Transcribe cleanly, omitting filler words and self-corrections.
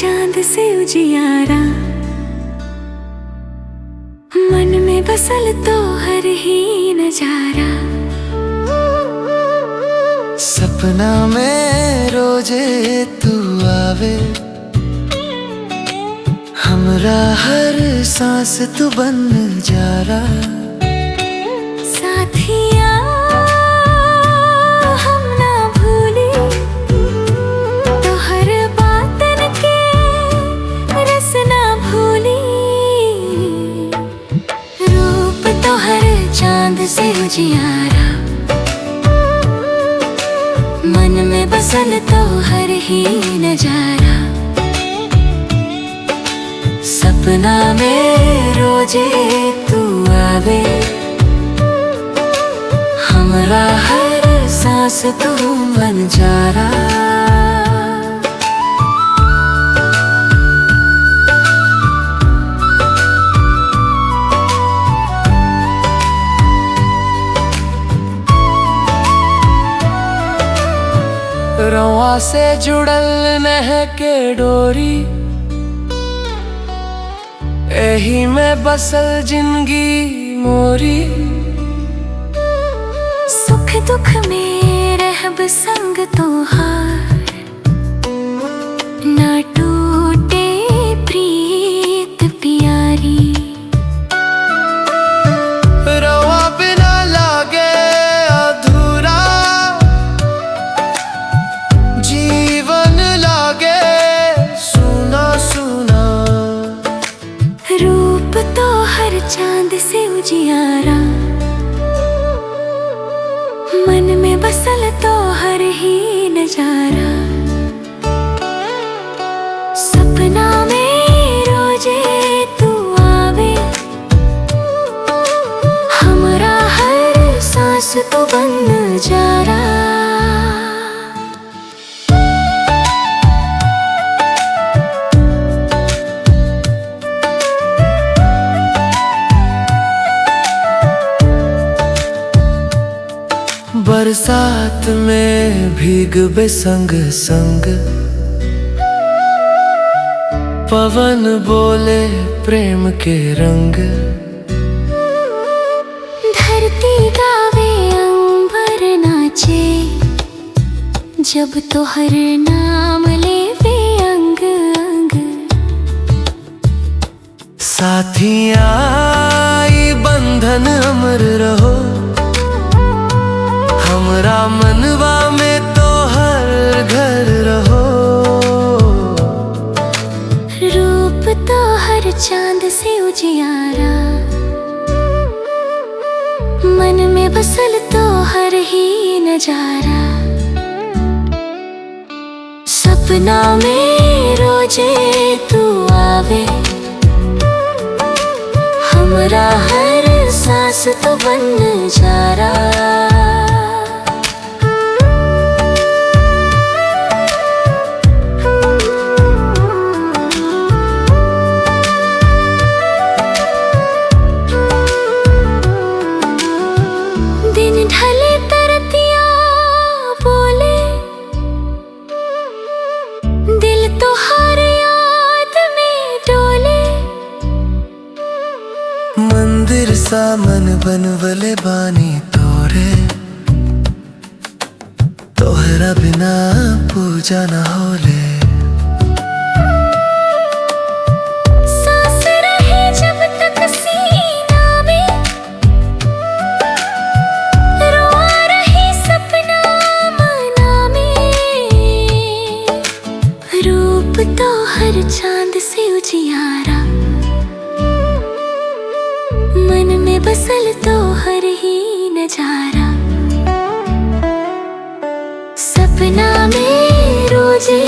चांद से उजियारा, मन में बसल तो हर ही नजारा। सपना में रोजे तू आवे, हमरा हर सांस तू बन जारा। साथिया हम ना भूली तो हर बातन के रस ना भूली। रूप तो हर चांद से उजियारा, मन में बसल तो हर ही नजारा। सपना में रोजे तू आवे, हमरा हर सांस तू बन जारा। रवा से जुड़ल नह के डोरी, एही में बसल जिंदगी मोरी। सुख दुख में रहब संग तोहार, ना टूटे प्रीत प्यारी। रवा बिना लागे अधूरा, जीवन लागे सुना सुना। रूप तो हर चांद से उजियारा, मन में बसल तो हर ही नजारा। सपना में रोजे तू आवे, हमरा हर सांस तू बन जारा। बरसात में भीग बे संग संग, पवन बोले प्रेम के रंग। धरती गावे अंबर नाचे, जब तो हर नाम लेवे अंग अंग। साथिया ई बंधन अमर रहो, हमरा मनवा में तो हर घर रहो। रूप तो हर चांद से उजियारा, मन में बसल तो हर ही नजारा। सपना में रोजे तू आवे, हमरा हर सांस तो बन जारा। दिन ढले तरतिया बोले, दिल तो हर याद में डोले। मंदिर सा मन बनवले बानी तोरे, तोहरा बिना पूजा न होले। सांस रहे जब तक सीना में, रोआ रही सपना मना में। रूप तो हर चांद से उजियारा, मन में बसल तो हर ही नजारा। सपना में रोजे